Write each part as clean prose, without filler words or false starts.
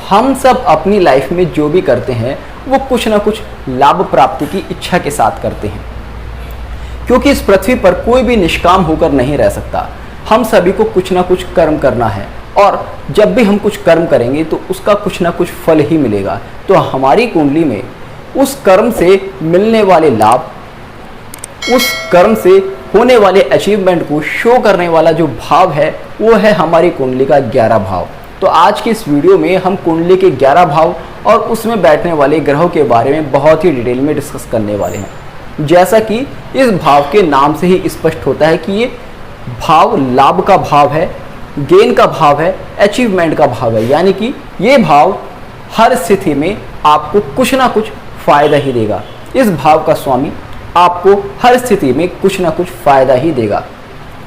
हम सब अपनी लाइफ में जो भी करते हैं वो कुछ ना कुछ लाभ प्राप्ति की इच्छा के साथ करते हैं, क्योंकि इस पृथ्वी पर कोई भी निष्काम होकर नहीं रह सकता। हम सभी को कुछ ना कुछ कर्म करना है और जब भी हम कुछ कर्म करेंगे तो उसका कुछ ना कुछ फल ही मिलेगा। तो हमारी कुंडली में उस कर्म से मिलने वाले लाभ, उस कर्म से होने वाले अचीवमेंट को शो करने वाला जो भाव है वो है हमारी कुंडली का 11 भाव। तो आज की इस वीडियो में हम कुंडली के 11 भाव और उसमें बैठने वाले ग्रहों के बारे में बहुत ही डिटेल में डिस्कस करने वाले हैं। जैसा कि इस भाव के नाम से ही स्पष्ट होता है कि ये भाव लाभ का भाव है, गेन का भाव है, अचीवमेंट का भाव है, यानी कि ये भाव हर स्थिति में आपको कुछ ना कुछ फायदा ही देगा। इस भाव का स्वामी आपको हर स्थिति में कुछ ना कुछ फायदा ही देगा।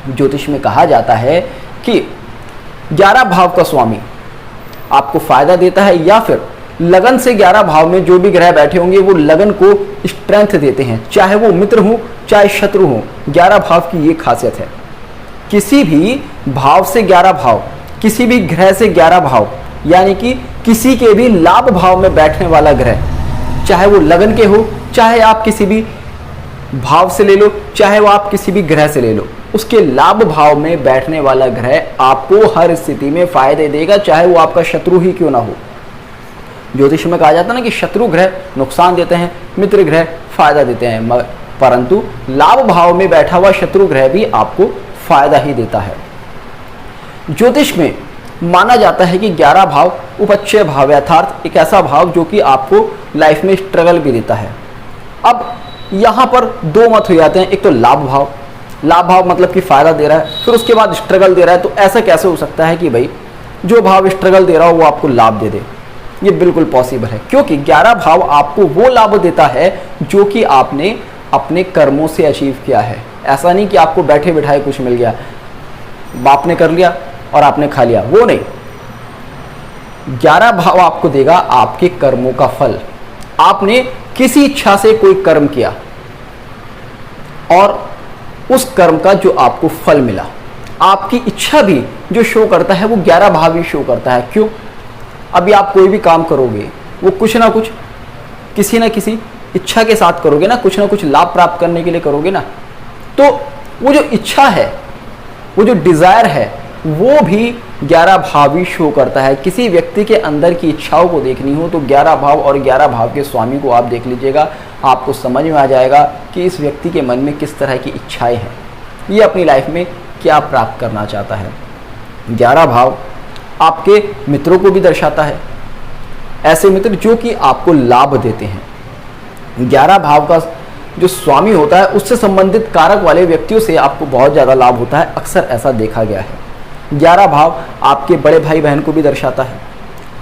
ज्योतिष में कहा जाता है कि 11 भाव का स्वामी आपको फायदा देता है, या फिर लगन से 11 भाव में जो भी ग्रह बैठे होंगे वो लगन को स्ट्रेंथ देते हैं, चाहे वो मित्र हो चाहे शत्रु हो। 11 भाव की ये खासियत है। किसी भी भाव से 11 भाव, किसी भी ग्रह से 11 भाव, यानी कि किसी के भी लाभ भाव में बैठने वाला ग्रह, चाहे वो लगन के हो, चाहे आप किसी भी भाव से ले लो, चाहे वो आप किसी भी ग्रह से ले लो, उसके लाभ भाव में बैठने वाला ग्रह आपको हर स्थिति में फायदे देगा, चाहे वो आपका शत्रु ही क्यों ना हो। ज्योतिष में कहा जाता है ना कि शत्रु ग्रह नुकसान देते हैं, मित्र ग्रह फायदा देते हैं, परंतु लाभ भाव में बैठा हुआ शत्रु ग्रह भी आपको फायदा ही देता है। ज्योतिष में माना जाता है कि 11 भाव उपचय भाव, अर्थात एक ऐसा भाव जो कि आपको लाइफ में स्ट्रगल भी देता है। अब यहाँ पर दो मत हो जाते हैं, एक तो लाभ भाव, लाभ भाव मतलब कि फायदा दे रहा है, फिर उसके बाद स्ट्रगल दे रहा है। तो ऐसा कैसे हो सकता है कि भाई जो भाव स्ट्रगल दे रहा हो वो आपको लाभ दे दे? ये बिल्कुल पॉसिबल है, क्योंकि 11 भाव आपको वो लाभ देता है जो कि आपने अपने कर्मों से अचीव किया है। ऐसा नहीं कि आपको बैठे बिठाए कुछ मिल गया, बाप ने कर लिया और आपने खा लिया, वो नहीं। 11 भाव आपको देगा आपके कर्मों का फल। आपने किसी इच्छा से कोई कर्म किया और उस कर्म का जो आपको फल मिला, आपकी इच्छा भी जो शो करता है वो 11 भाव ही शो करता है। क्यों? अभी आप कोई भी काम करोगे वो कुछ ना कुछ किसी ना किसी इच्छा के साथ करोगे ना कुछ लाभ प्राप्त करने के लिए करोगे ना। तो वो जो इच्छा है, वो जो डिजायर है, वो भी 11 भाव ही शो करता है। किसी व्यक्ति के अंदर की इच्छाओं को देखनी हो तो 11 भाव और 11 भाव के स्वामी को आप देख लीजिएगा, आपको समझ में आ जाएगा कि इस व्यक्ति के मन में किस तरह की इच्छाएं हैं, ये अपनी लाइफ में क्या प्राप्त करना चाहता है। 11 भाव आपके मित्रों को भी दर्शाता है, ऐसे मित्र जो कि आपको लाभ देते हैं। 11 भाव का जो स्वामी होता है उससे संबंधित कारक वाले व्यक्तियों से आपको बहुत ज़्यादा लाभ होता है, अक्सर ऐसा देखा गया है। 11 भाव आपके बड़े भाई बहन को भी दर्शाता है।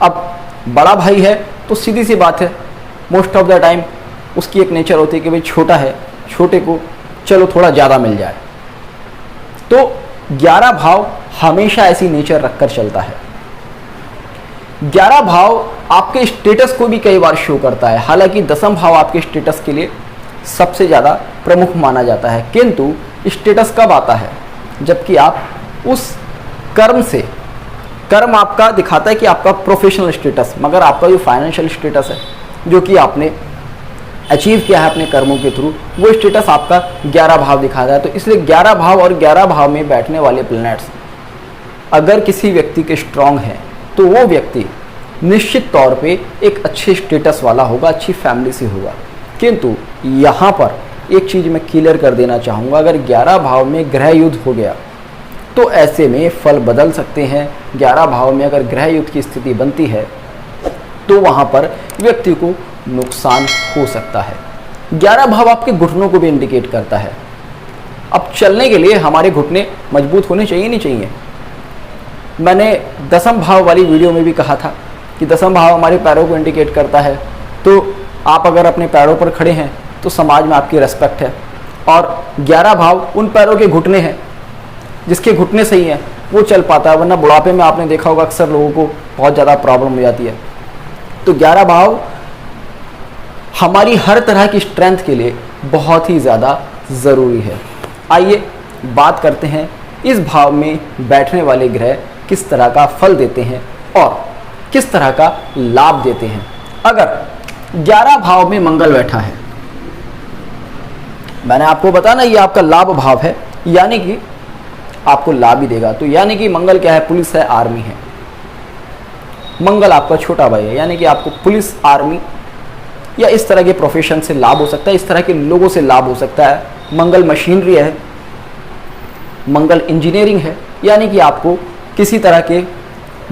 अब बड़ा भाई है तो सीधी सी बात है, मोस्ट ऑफ द टाइम उसकी एक नेचर होती है कि भाई छोटा है, छोटे को चलो थोड़ा ज़्यादा मिल जाए। तो 11 भाव हमेशा ऐसी नेचर रखकर चलता है। 11 भाव आपके स्टेटस को भी कई बार शो करता है। हालांकि 10वां भाव आपके स्टेटस के लिए सबसे ज़्यादा प्रमुख माना जाता है, किंतु स्टेटस कब आता है? जबकि आप उस कर्म से, कर्म आपका दिखाता है कि आपका प्रोफेशनल स्टेटस, मगर आपका जो फाइनेंशियल स्टेटस है जो कि आपने अचीव किया है अपने कर्मों के थ्रू, वो स्टेटस आपका 11 भाव दिखाता है। तो इसलिए 11 भाव और 11 भाव में बैठने वाले प्लैनेट्स अगर किसी व्यक्ति के स्ट्रांग हैं तो वो व्यक्ति निश्चित तौर पे एक अच्छे स्टेटस वाला होगा, अच्छी फैमिली से होगा। किंतु यहाँ पर एक चीज़ मैं क्लियर कर देना चाहूँगा, अगर 11 भाव में ग्रह युद्ध हो गया तो ऐसे में फल बदल सकते हैं। 11 भाव में अगर ग्रह युद्ध की स्थिति बनती है तो वहाँ पर व्यक्ति को नुकसान हो सकता है। 11 भाव आपके घुटनों को भी इंडिकेट करता है। अब चलने के लिए हमारे घुटने मजबूत होने चाहिए नहीं चाहिए? मैंने 10वां भाव वाली वीडियो में भी कहा था कि 10वां भाव हमारे पैरों को इंडिकेट करता है। तो आप अगर अपने पैरों पर खड़े हैं तो समाज में आपकी रेस्पेक्ट है, और 11 भाव उन पैरों के घुटने हैं जिसके घुटने सही हैं वो चल पाता है, वरना बुढ़ापे में आपने देखा होगा अक्सर लोगों को बहुत ज़्यादा प्रॉब्लम हो जाती है। तो 11 भाव हमारी हर तरह की स्ट्रेंथ के लिए बहुत ही ज़्यादा ज़रूरी है। आइए बात करते हैं इस भाव में बैठने वाले ग्रह किस तरह का फल देते हैं और किस तरह का लाभ देते हैं। अगर 11 भाव में मंगल बैठा है, मैंने आपको बताया ना ये आपका लाभ भाव है, यानी कि आपको लाभ ही देगा। तो यानी कि मंगल क्या है, पुलिस है, आर्मी है। मंगल आपका छोटा भाई है, यानी कि आपको पुलिस, आर्मी या इस तरह के प्रोफेशन से लाभ हो सकता है, इस तरह के लोगों से लाभ हो सकता है। मंगल मशीनरी है, मंगल इंजीनियरिंग है, यानी कि आपको किसी तरह के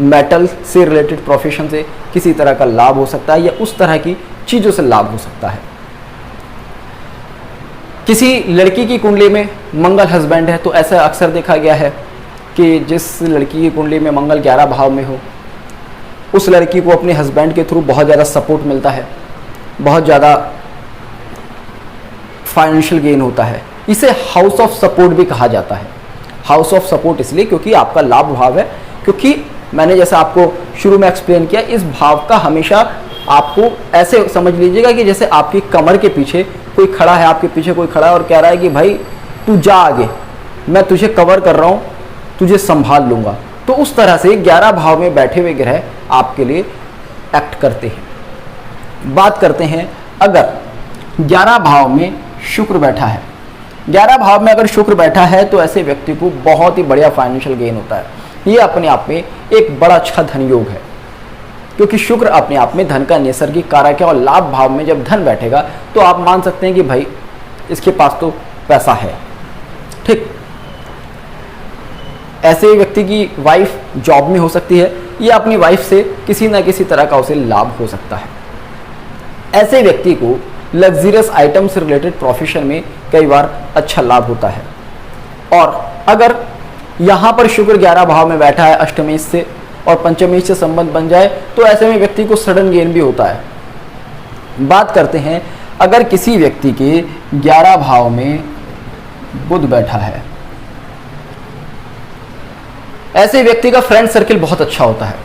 मेटल से रिलेटेड प्रोफेशन से किसी तरह का लाभ हो सकता है या उस तरह की चीज़ों से लाभ हो सकता है। किसी लड़की की कुंडली में मंगल हस्बैंड है तो ऐसा अक्सर देखा गया है कि जिस लड़की की कुंडली में मंगल 11 भाव में हो, उस लड़की को अपने हस्बैंड के थ्रू बहुत ज़्यादा सपोर्ट मिलता है, बहुत ज़्यादा फाइनेंशियल गेन होता है। इसे हाउस ऑफ सपोर्ट भी कहा जाता है। हाउस ऑफ सपोर्ट इसलिए क्योंकि आपका लाभ भाव है, क्योंकि मैंने जैसा आपको शुरू में एक्सप्लेन किया, इस भाव का हमेशा आपको ऐसे समझ लीजिएगा कि जैसे आपकी कमर के पीछे कोई खड़ा है, आपके पीछे कोई खड़ा है और कह रहा है कि भाई तू जा आगे, मैं तुझे कवर कर रहा हूँ, तुझे संभाल लूँगा। तो उस तरह से 11 भाव में बैठे हुए ग्रह आपके लिए एक्ट करते हैं। बात करते हैं अगर 11 भाव में शुक्र बैठा है, 11 भाव में अगर शुक्र बैठा है तो ऐसे व्यक्ति को बहुत ही बढ़िया फाइनेंशियल गेन होता है। ये अपने आप में एक बड़ा अच्छा धन योग है, क्योंकि शुक्र अपने आप में धन का नैसर्गिक कारक है और लाभ भाव में जब धन बैठेगा तो आप मान सकते हैं कि भाई इसके पास तो पैसा है। ठीक, ऐसे व्यक्ति की वाइफ जॉब में हो सकती है या अपनी वाइफ से किसी ना किसी तरह का उसे लाभ हो सकता है। ऐसे व्यक्ति को लग्जरियस आइटम से रिलेटेड प्रोफेशन में कई बार अच्छा लाभ होता है। और अगर यहाँ पर शुक्र 11 भाव में बैठा है अष्टमेश से और पंचमेश से संबंध बन जाए तो ऐसे में व्यक्ति को सडन गेन भी होता है। बात करते हैं अगर किसी व्यक्ति के 11 भाव में बुध बैठा है, ऐसे व्यक्ति का फ्रेंड सर्किल बहुत अच्छा होता है,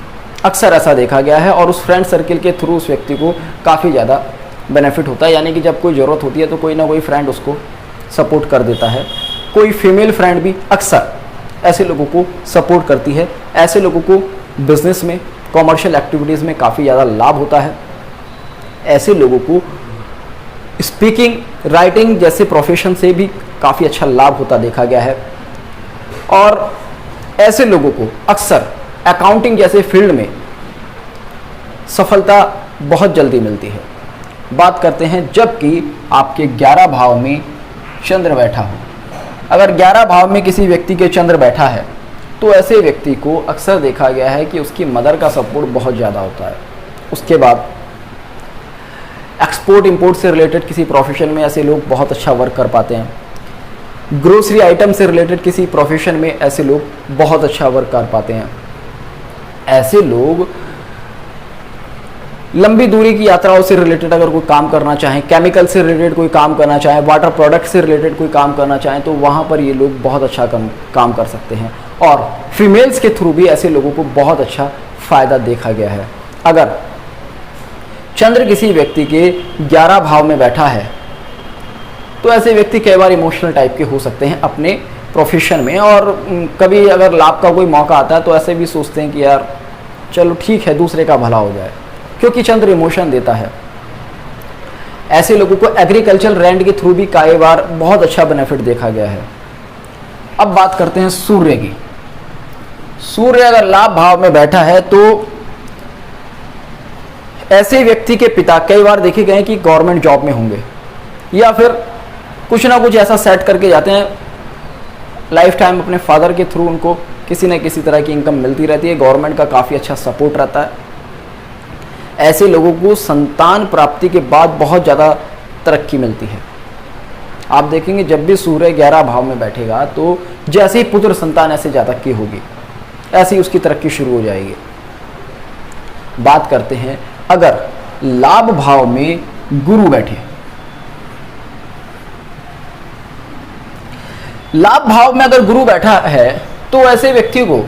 अक्सर ऐसा देखा गया है। और उस फ्रेंड सर्किल के थ्रू उस व्यक्ति को काफ़ी ज़्यादा बेनिफिट होता है, यानी कि जब कोई ज़रूरत होती है तो कोई ना कोई फ्रेंड उसको सपोर्ट कर देता है। कोई फीमेल फ्रेंड भी अक्सर ऐसे लोगों को सपोर्ट करती है। ऐसे लोगों को बिजनेस में, कॉमर्शियल एक्टिविटीज़ में काफ़ी ज़्यादा लाभ होता है। ऐसे लोगों को स्पीकिंग, राइटिंग जैसे प्रोफेशन से भी काफ़ी अच्छा लाभ होता देखा गया है। और ऐसे लोगों को अक्सर अकाउंटिंग जैसे फील्ड में सफलता बहुत जल्दी मिलती है। बात करते हैं जबकि आपके 11 भाव में चंद्र बैठा हो, अगर 11 भाव में किसी व्यक्ति के चंद्र बैठा है तो ऐसे व्यक्ति को अक्सर देखा गया है कि उसकी मदर का सपोर्ट बहुत ज़्यादा होता है। उसके बाद एक्सपोर्ट इंपोर्ट से रिलेटेड किसी प्रोफेशन में ऐसे लोग बहुत अच्छा वर्क कर पाते हैं। ग्रोसरी आइटम से रिलेटेड किसी प्रोफेशन में ऐसे लोग बहुत अच्छा वर्क कर पाते हैं। ऐसे लोग लंबी दूरी की यात्राओं से रिलेटेड अगर कोई काम करना चाहें, केमिकल से रिलेटेड कोई काम करना चाहें, वाटर प्रोडक्ट से रिलेटेड कोई काम करना चाहें तो वहाँ पर ये लोग बहुत अच्छा काम कर सकते हैं। और फीमेल्स के थ्रू भी ऐसे लोगों को बहुत अच्छा फ़ायदा देखा गया है। अगर चंद्र किसी व्यक्ति के 11 भाव में बैठा है तो ऐसे व्यक्ति कई बार इमोशनल टाइप के हो सकते हैं अपने प्रोफेशन में। और कभी अगर लाभ का कोई मौका आता है तो ऐसे भी सोचते हैं कि यार चलो ठीक है, दूसरे का भला हो जाए, क्योंकि चंद्र इमोशन देता है। ऐसे लोगों को एग्रीकल्चर लैंड के थ्रू भी कई बार बहुत अच्छा बेनिफिट देखा गया है। अब बात करते हैं सूर्य की। सूर्य अगर लाभ भाव में बैठा है तो ऐसे व्यक्ति के पिता कई बार देखे गए कि गवर्नमेंट जॉब में होंगे या फिर कुछ ना कुछ ऐसा सेट करके जाते हैं, लाइफ टाइम अपने फादर के थ्रू उनको किसी न किसी तरह की इनकम मिलती रहती है, गवर्नमेंट का काफ़ी अच्छा सपोर्ट रहता है। ऐसे लोगों को संतान प्राप्ति के बाद बहुत ज़्यादा तरक्की मिलती है। आप देखेंगे जब भी सूर्य 11 भाव में बैठेगा तो जैसे ही पुत्र संतान ऐसे ज़्यादा की होगी, ऐसे ही उसकी तरक्की शुरू हो जाएगी। बात करते हैं अगर लाभ भाव में गुरु बैठे, लाभ भाव में अगर गुरु बैठा है तो ऐसे व्यक्ति को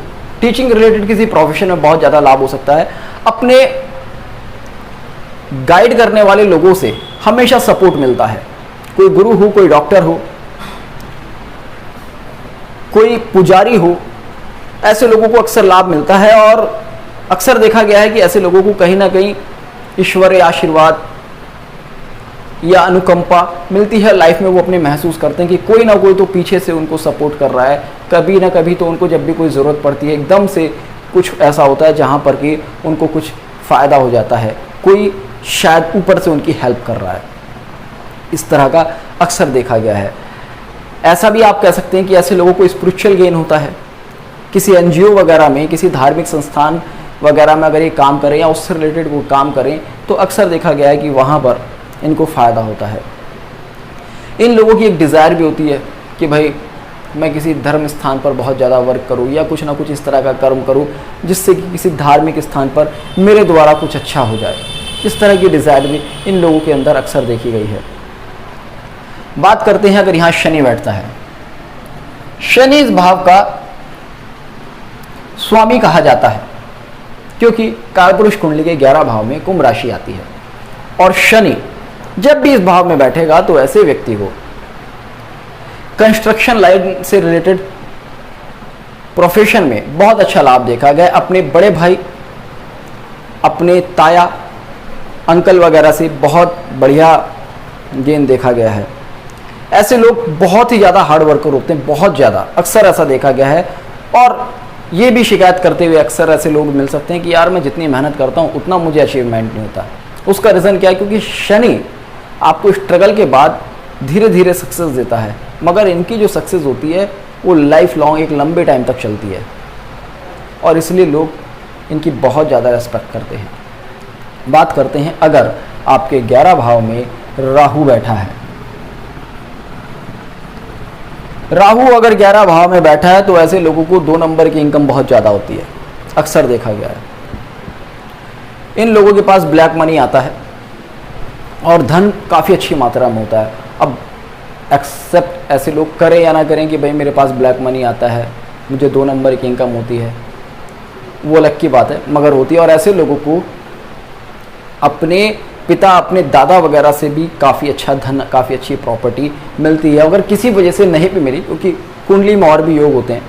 टीचिंग रिलेटेड किसी प्रोफेशन में बहुत ज़्यादा लाभ हो सकता है। अपने गाइड करने वाले लोगों से हमेशा सपोर्ट मिलता है, कोई गुरु हो, कोई डॉक्टर हो, कोई पुजारी हो, ऐसे लोगों को अक्सर लाभ मिलता है। और अक्सर देखा गया है कि ऐसे लोगों को कहीं ना कहीं ईश्वरीय आशीर्वाद या अनुकंपा मिलती है लाइफ में। वो अपने महसूस करते हैं कि कोई ना कोई तो पीछे से उनको सपोर्ट कर रहा है। कभी ना कभी तो उनको जब भी कोई ज़रूरत पड़ती है एकदम से कुछ ऐसा होता है जहाँ पर कि उनको कुछ फ़ायदा हो जाता है, कोई शायद ऊपर से उनकी हेल्प कर रहा है। इस तरह का अक्सर देखा गया है। ऐसा भी आप कह सकते हैं कि ऐसे लोगों को स्पिरिचुअल गेन होता है। किसी एनजीओ वगैरह में, किसी धार्मिक संस्थान वगैरह में अगर ये काम करें या उससे रिलेटेड वो काम करें तो अक्सर देखा गया है कि वहाँ पर इनको फ़ायदा होता है। इन लोगों की एक डिज़ायर भी होती है कि भाई मैं किसी धर्म स्थान पर बहुत ज़्यादा वर्क करूँ या कुछ ना कुछ इस तरह का कर्म करूँ जिससे कि किसी धार्मिक स्थान पर मेरे द्वारा कुछ अच्छा हो जाए। इस तरह की डिज़ायर भी इन लोगों के अंदर अक्सर देखी गई है। बात करते हैं अगर यहाँ शनि बैठता है। शनि इस भाव का स्वामी कहा जाता है क्योंकि कालपुरुष कुंडली के 11 भाव में कुंभ राशि आती है और शनि जब भी इस भाव में बैठेगा तो ऐसे व्यक्ति को कंस्ट्रक्शन लाइन से रिलेटेड प्रोफेशन में बहुत अच्छा लाभ देखा गया। अपने बड़े भाई, अपने ताया, अंकल वगैरह से बहुत बढ़िया गेन देखा गया है। ऐसे लोग बहुत ही ज़्यादा हार्ड वर्कर होते हैं, बहुत ज़्यादा, अक्सर ऐसा देखा गया है। और ये भी शिकायत करते हुए अक्सर ऐसे लोग मिल सकते हैं कि यार मैं जितनी मेहनत करता हूँ उतना मुझे अचीवमेंट नहीं होता। उसका रीज़न क्या है? क्योंकि शनि आपको स्ट्रगल के बाद धीरे धीरे सक्सेस देता है, मगर इनकी जो सक्सेस होती है वो लाइफ लॉन्ग, एक लंबे टाइम तक चलती है और इसलिए लोग इनकी बहुत ज़्यादा रेस्पेक्ट करते हैं। बात करते हैं अगर आपके 11 भाव में राहु बैठा है। राहु अगर 11 भाव में बैठा है तो ऐसे लोगों को 2 नंबर की इनकम बहुत ज़्यादा होती है, अक्सर देखा गया है। इन लोगों के पास ब्लैक मनी आता है और धन काफ़ी अच्छी मात्रा में होता है। अब एक्सेप्ट ऐसे लोग करें या ना करें कि भाई मेरे पास ब्लैक मनी आता है, मुझे 2 नंबर की इनकम होती है, वो अलग की बात है, मगर होती है। और ऐसे लोगों को अपने पिता, अपने दादा वगैरह से भी काफ़ी अच्छा धन, काफ़ी अच्छी प्रॉपर्टी मिलती है। अगर किसी वजह से नहीं भी मिली, क्योंकि कुंडली में और भी योग होते हैं।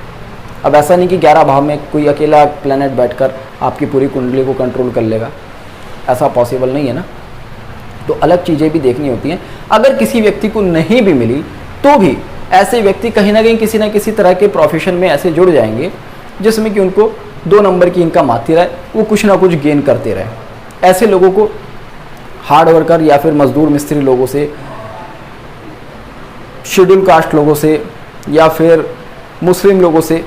अब ऐसा नहीं कि 11 भाव में कोई अकेला प्लैनेट बैठकर आपकी पूरी कुंडली को कंट्रोल कर लेगा, ऐसा पॉसिबल नहीं है ना। तो अलग चीज़ें भी देखनी होती हैं। अगर किसी व्यक्ति को नहीं भी मिली तो भी ऐसे व्यक्ति कहीं ना कहीं किसी न किसी तरह के प्रोफेशन में ऐसे जुड़ जाएंगे जिसमें कि उनको 2 नंबर की इनकम आती रहे, वो कुछ ना कुछ गेन करते रहे। ऐसे लोगों को हार्ड वर्कर या फिर मजदूर मिस्त्री लोगों से, शेड्यूल कास्ट लोगों से या फिर मुस्लिम लोगों से,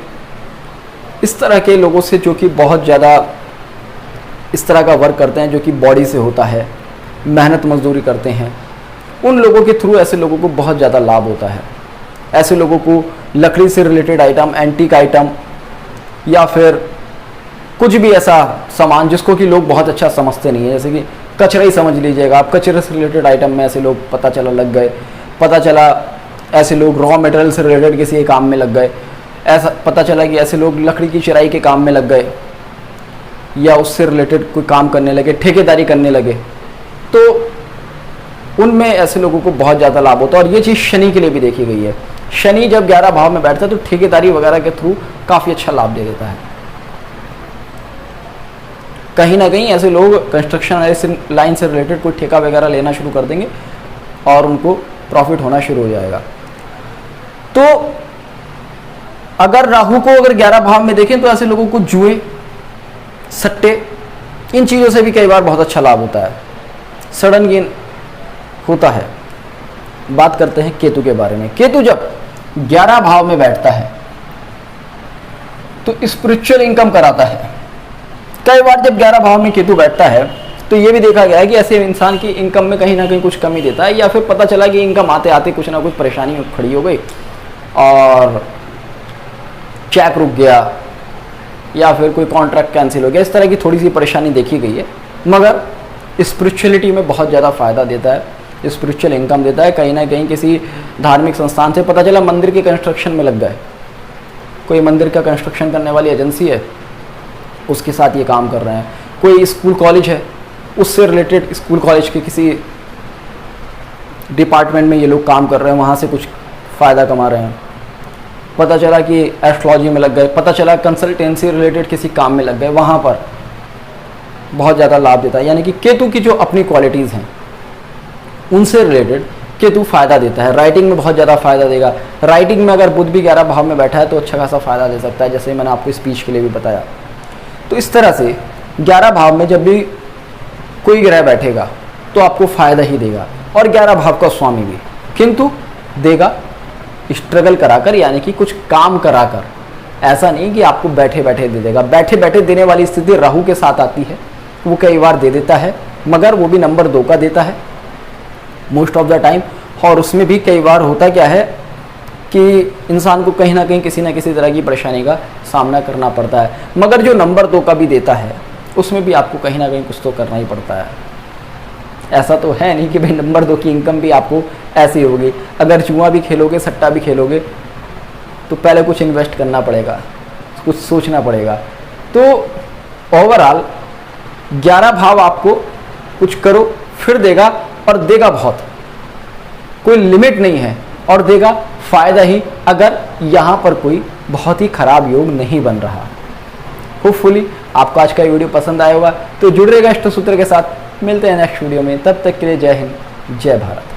इस तरह के लोगों से जो कि बहुत ज़्यादा इस तरह का वर्क करते हैं जो कि बॉडी से होता है, मेहनत मजदूरी करते हैं, उन लोगों के थ्रू ऐसे लोगों को बहुत ज़्यादा लाभ होता है। ऐसे लोगों को लकड़ी से रिलेटेड आइटम, एंटीक आइटम या फिर कुछ भी ऐसा सामान जिसको कि लोग बहुत अच्छा समझते नहीं है, जैसे कि कचरा ही समझ लीजिएगा आप, कचरे से रिलेटेड आइटम में ऐसे लोग पता चला लग गए, पता चला ऐसे लोग रॉ मटेरियल से रिलेटेड किसी काम में लग गए, ऐसा पता चला कि ऐसे लोग लकड़ी की चिराई के काम में लग गए या उससे रिलेटेड कोई काम करने लगे, ठेकेदारी करने लगे, तो उनमें ऐसे लोगों को बहुत ज़्यादा लाभ होता है। और ये चीज़ शनि के लिए भी देखी गई है। शनि जब 11 भाव में बैठता है तो ठेकेदारी वगैरह के थ्रू काफ़ी अच्छा लाभ दे देता है। कहीं ना कहीं ऐसे लोग कंस्ट्रक्शन लाइन से रिलेटेड कोई ठेका वगैरह लेना शुरू कर देंगे और उनको प्रॉफिट होना शुरू हो जाएगा। तो अगर राहु को अगर 11 भाव में देखें तो ऐसे लोगों को जुए, सट्टे, इन चीज़ों से भी कई बार बहुत अच्छा लाभ होता है, सडन गेन होता है। बात करते हैं केतु के बारे में। केतु जब 11 भाव में बैठता है तो स्पिरिचुअल इनकम कराता है। कई बार जब 11 भाव में केतु बैठता है तो ये भी देखा गया है कि ऐसे इंसान की इनकम में कहीं ना कहीं कुछ कमी देता है, या फिर पता चला कि इनकम आते आते कुछ ना कुछ परेशानी खड़ी हो गई और चेक रुक गया या फिर कोई कॉन्ट्रैक्ट कैंसिल हो गया, इस तरह की थोड़ी सी परेशानी देखी गई है। मगर स्पिरिचुअलिटी में बहुत ज़्यादा फ़ायदा देता है, स्पिरिचुअल इनकम देता है। कहीं ना कहीं किसी धार्मिक संस्थान से पता चला मंदिर के कंस्ट्रक्शन में लग गए, कोई मंदिर का कंस्ट्रक्शन करने वाली एजेंसी है, उसके साथ ये काम कर रहे हैं। कोई स्कूल कॉलेज है, उससे रिलेटेड स्कूल कॉलेज के किसी डिपार्टमेंट में ये लोग काम कर रहे हैं, वहाँ से कुछ फ़ायदा कमा रहे हैं। पता चला कि एस्ट्रोलॉजी में लग गए, पता चला कंसल्टेंसी रिलेटेड किसी काम में लग गए, वहाँ पर बहुत ज़्यादा लाभ देता है, यानी कि केतु की जो अपनी क्वालिटीज़ हैं उनसे रिलेटेड केतु फायदा देता है। राइटिंग में बहुत ज़्यादा फायदा देगा। राइटिंग में अगर बुध भी 11 भाव में बैठा है तो अच्छा खासा फायदा दे सकता है, जैसे मैंने आपको स्पीच के लिए भी बताया। तो इस तरह से 11 भाव में जब भी कोई ग्रह बैठेगा तो आपको फायदा ही देगा, और 11 भाव का स्वामी भी, किंतु देगा स्ट्रगल कराकर, यानी कि कुछ काम कराकर। ऐसा नहीं कि आपको बैठे बैठे दे देगा। बैठे बैठे देने वाली स्थिति राहु के साथ आती है, वो कई बार दे देता है, मगर वो भी नंबर 2 का देता है मोस्ट ऑफ द टाइम। और उसमें भी कई बार होता क्या है कि इंसान को कहीं ना कहीं किसी ना किसी तरह की परेशानी का सामना करना पड़ता है, मगर जो नंबर 2 का भी देता है उसमें भी आपको कहीं ना कहीं कुछ तो करना ही पड़ता है। ऐसा तो है नहीं कि भाई नंबर 2 की इनकम भी आपको ऐसी होगी। अगर जुआ भी खेलोगे, सट्टा भी खेलोगे, तो पहले कुछ इन्वेस्ट करना पड़ेगा, कुछ सोचना पड़ेगा। तो ओवरऑल 11 भाव आपको कुछ करो फिर देगा, और देगा बहुत, कोई लिमिट नहीं है, और देगा फायदा ही, अगर यहाँ पर कोई बहुत ही खराब योग नहीं बन रहा। होपफुली आपको आज का वीडियो पसंद आया होगा, तो जुड़ रहेगा इष्ट सूत्र के साथ। मिलते हैं नेक्स्ट वीडियो में, तब तक के लिए जय हिंद, जय भारत।